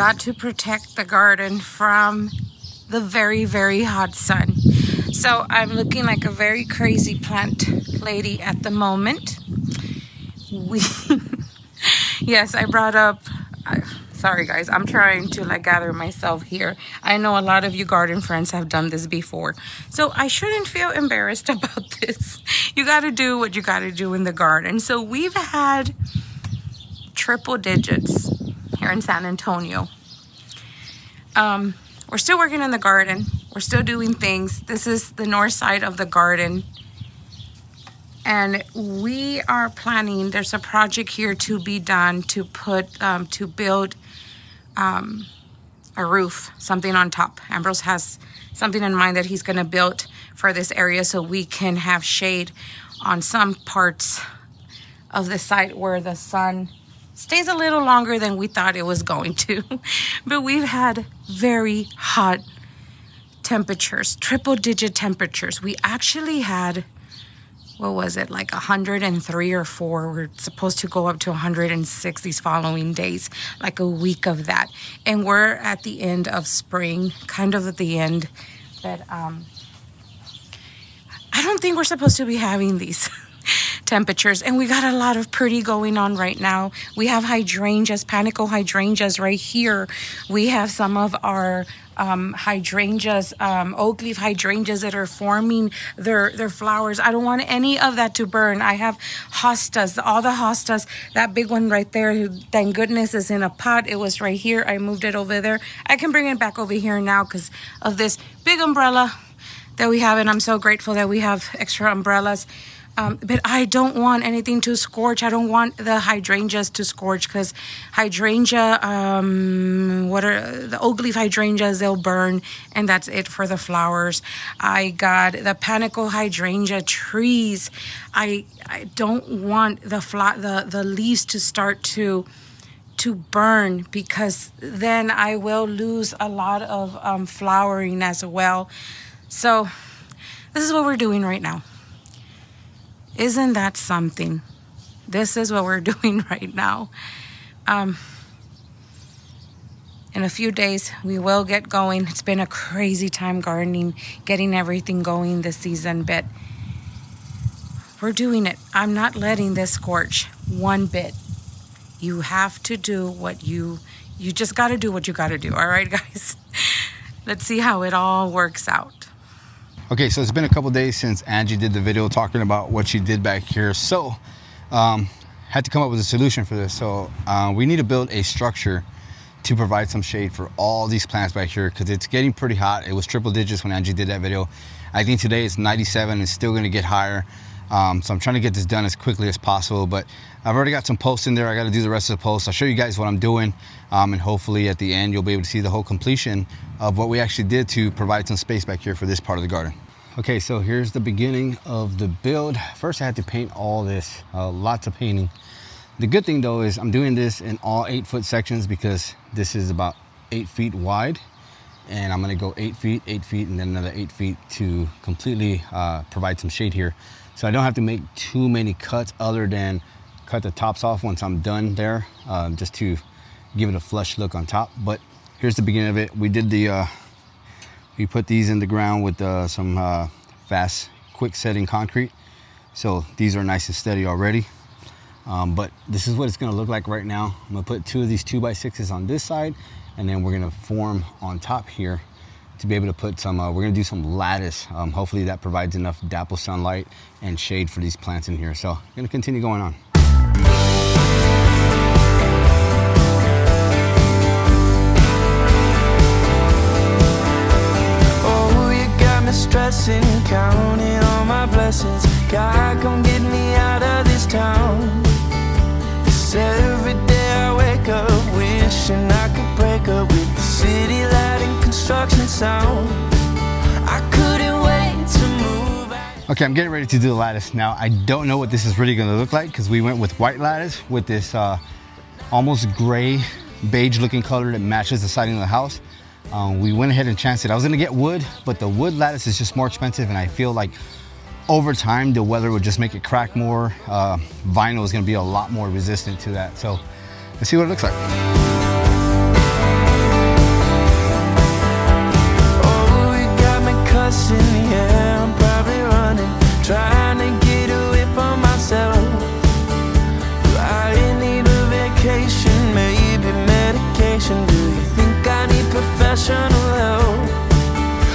got to protect the garden from the very, very hot sun. So I'm looking like a very crazy plant lady at the moment. Yes, I brought up, sorry guys, I'm trying to like gather myself here. I know a lot of you garden friends have done this before, so I shouldn't feel embarrassed about this. You got to do what you got to do in the garden. So we've had triple digits here in San Antonio. We're still working in the garden. We're still doing things. This is the north side of the garden. And we are planning, there's a project here to be done to put, to build a roof, something on top. Ambrose has something in mind that he's gonna build for this area so we can have shade on some parts of the site where the sun stays a little longer than we thought it was going to. But we've had very hot temperatures, triple digit temperatures. We actually had, what was it, like 103 or 4. We're supposed to go up to 106 these following days, like a week of that. And we're at the end of spring, kind of at the end that I don't think we're supposed to be having these temperatures. And we got a lot of pretty going on right now. We have hydrangeas, panicle hydrangeas right here. We have some of our hydrangeas, oak leaf hydrangeas that are forming their flowers. I don't want any of that to burn. I have hostas, all the hostas, that big one right there, who thank goodness is in a pot. It was right here. I moved it over there. I can bring it back over here now because of this big umbrella that we have, and I'm so grateful that we have extra umbrellas. But I don't want anything to scorch. I don't want the hydrangeas to scorch because hydrangea, what are the oak leaf hydrangeas, they'll burn, and that's it for the flowers. I got the panicle hydrangea trees. I don't want the leaves to start to burn because then I will lose a lot of flowering as well. So this is what we're doing right now. Isn't that something? This is what we're doing right now. In a few days, we will get going. It's been a crazy time gardening, getting everything going this season, but we're doing it. I'm not letting this scorch one bit. You have to do what you just got to do what you got to do. All right, guys? Let's see how it all works out. Okay, so it's been a couple days since Angie did the video talking about what she did back here. So, had to come up with a solution for this. So, we need to build a structure to provide some shade for all these plants back here because it's getting pretty hot. It was triple digits when Angie did that video. I think today it's 97. It's still going to get higher. So I'm trying to get this done as quickly as possible, but I've already got some posts in there. I got to do the rest of the posts. I'll show you guys what I'm doing, and hopefully at the end you'll be able to see the whole completion of what we actually did to provide some space back here for this part of the garden. Okay, so here's the beginning of the build. First I had to paint all this, lots of painting. The good thing though is I'm doing this in all 8-foot sections because this is about 8 feet wide, and I'm going to go 8 feet, 8 feet, and then another 8 feet to completely provide some shade here. So I don't have to make too many cuts other than cut the tops off once I'm done there, just to give it a flush look on top. But here's the beginning of it. We did the, we put these in the ground with some fast, quick setting concrete. So these are nice and steady already. But this is what it's gonna look like right now. I'm gonna put 2 of these 2x6s on this side, and then we're gonna form on top here to be able to put some, we're gonna do some lattice. Hopefully that provides enough dapple sunlight and shade for these plants in here. So I'm gonna continue going on. Oh, you got me stressing, counting all my blessings. God, come get me out of this town. 'Cause every day I wake up wishing I could break up with the city light and construction sound. I couldn't wait to move out. Okay, I'm getting ready to do the lattice. Now, I don't know what this is really gonna look like because we went with white lattice with this almost gray, beige looking color that matches the siding of the house. We went ahead and chanced it. I was gonna get wood, but the wood lattice is just more expensive, and I feel like over time, the weather would just make it crack more. Vinyl is gonna be a lot more resistant to that. So let's see what it looks like. motivation? Do you think I need professional help?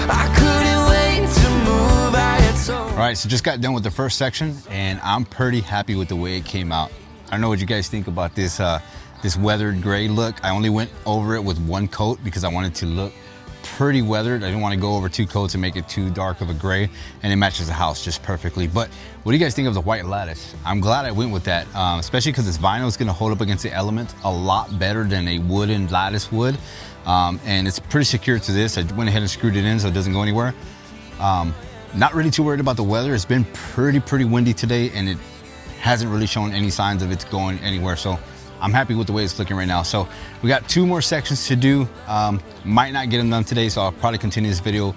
I couldn't wait to move, I had so. All right, so just got done with the first section, and I'm pretty happy with the way it came out. I don't know what you guys think about this this weathered gray look. I only went over it with one coat because I wanted to look pretty weathered. I didn't want to go over 2 coats and make it too dark of a gray, and it matches the house just perfectly. But what do you guys think of the white lattice? I'm glad I went with that, especially because this vinyl is going to hold up against the elements a lot better than a wooden lattice would. And it's pretty secure to this. I went ahead and screwed it in so it doesn't go anywhere. Not really too worried about the weather. It's been pretty windy today, and it hasn't really shown any signs of it's going anywhere. So I'm happy with the way it's looking right now. So we got 2 more sections to do. Might not get them done today, so I'll probably continue this video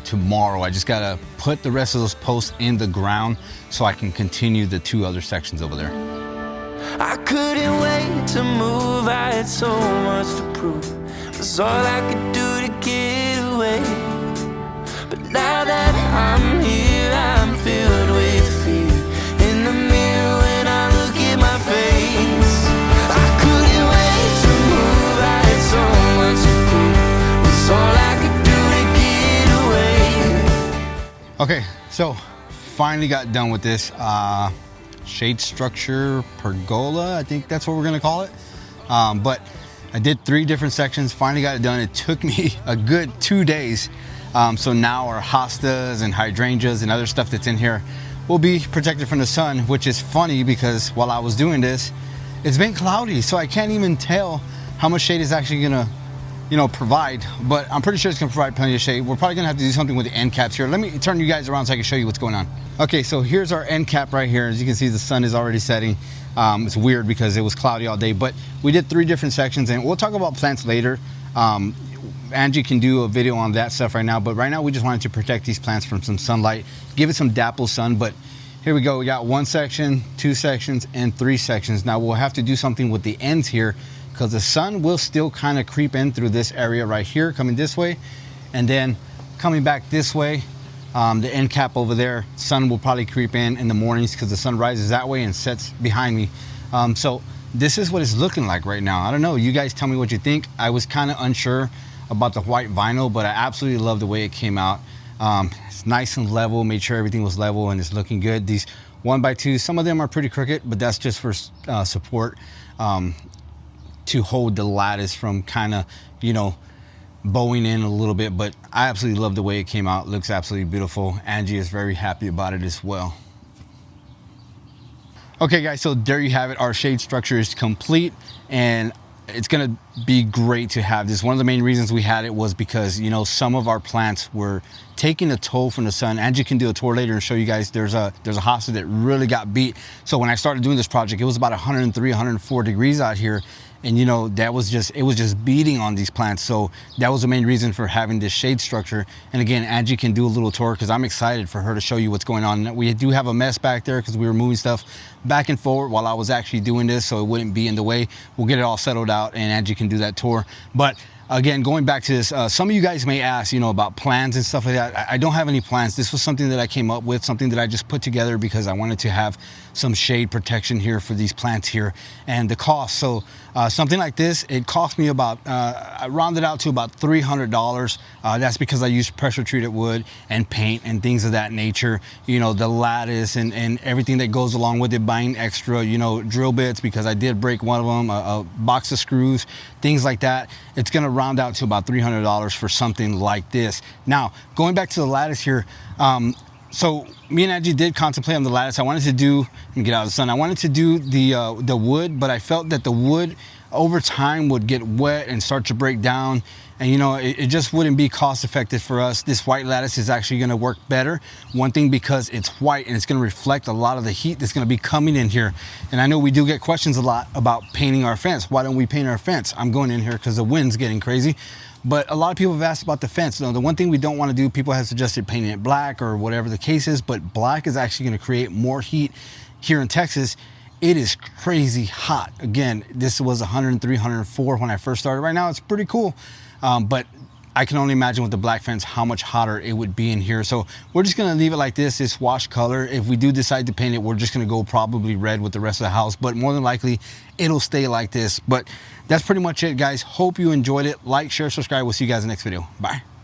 tomorrow. I just gotta put the rest of those posts in the ground so I can continue the 2 other sections over there. I couldn't wait to move, I had so much to prove. It was all I could do to get away. But now that I'm here, I'm filled with fear. In the mirror when I look at my face, I couldn't wait to move, I had so much to prove. It was all I could do to get away. Okay, so finally got done with this shade structure pergola. I think that's what we're gonna call it. But I did 3 different sections, finally got it done. It took me a good 2 days. So now our hostas and hydrangeas and other stuff that's in here will be protected from the sun, which is funny because while I was doing this, it's been cloudy, so I can't even tell how much shade is actually gonna, you know, provide. But I'm pretty sure it's gonna provide plenty of shade. We're probably gonna have to do something with the end caps here. Let me turn you guys around so I can show you what's going on. Okay, so here's our end cap right here. As you can see, the sun is already setting. It's weird because it was cloudy all day, but we did 3 different sections, and we'll talk about plants later. Angie can do a video on that stuff right now, but right now we just wanted to protect these plants from some sunlight, give it some dapple sun. But here we go, we got 1 section, 2 sections, and 3 sections. Now we'll have to do something with the ends here because the sun will still kind of creep in through this area right here, coming this way, and then coming back this way. The end cap over there, sun will probably creep in the mornings because the sun rises that way and sets behind me. So this is what it's looking like right now. I don't know, you guys tell me what you think. I was kind of unsure about the white vinyl, but I absolutely love the way it came out. It's nice and level, made sure everything was level, and it's looking good. These 1x2, some of them are pretty crooked, but that's just for support, to hold the lattice from kind of, you know, bowing in a little bit. But I absolutely love the way it came out. It looks absolutely beautiful. Angie is very happy about it as well. Okay guys, so there you have it. Our shade structure is complete, and it's gonna be great to have this. One of the main reasons we had it was because, you know, some of our plants were taking a toll from the sun. Angie can do a tour later and show you guys. There's a hosta that really got beat. So when I started doing this project, it was about 103, 104 degrees out here. And you know, it was just beating on these plants. So that was the main reason for having this shade structure. And again, Angie can do a little tour because I'm excited for her to show you what's going on. We do have a mess back there because we were moving stuff back and forward while I was actually doing this, so it wouldn't be in the way. We'll get it all settled out and Angie can do that tour. But again, going back to this, some of you guys may ask, you know, about plans and stuff like that. I don't have any plans. This was something that I came up with, something that I just put together because I wanted to have some shade protection here for these plants here, and the cost. So something like this, it cost me about, I rounded out to about $300. That's because I used pressure treated wood and paint and things of that nature. You know, the lattice and everything that goes along with it, buying extra, you know, drill bits because I did break one of them, a box of screws, things like that. It's gonna round out to about $300 for something like this. Now, going back to the lattice here, so me and Angie did contemplate on the lattice. I wanted to do, let me get out of the sun. I wanted to do the wood, but I felt that the wood over time would get wet and start to break down. And you know, it just wouldn't be cost effective for us. This white lattice is actually gonna work better. One thing, because it's white and it's gonna reflect a lot of the heat that's gonna be coming in here. And I know we do get questions a lot about painting our fence. Why don't we paint our fence? I'm going in here because the wind's getting crazy. But a lot of people have asked about the fence. Now, the one thing we don't want to do, people have suggested painting it black or whatever the case is, but black is actually going to create more heat here in Texas. It is crazy hot. Again, this was 103, 104 when I first started. Right now, it's pretty cool. But I can only imagine with the black fence how much hotter it would be in here. So we're just gonna leave it like this wash color. If we do decide to paint it, we're just gonna go probably red with the rest of the house, but more than likely it'll stay like this. But that's pretty much it, guys. Hope you enjoyed it. Like, share, subscribe. We'll see you guys in the next video. Bye.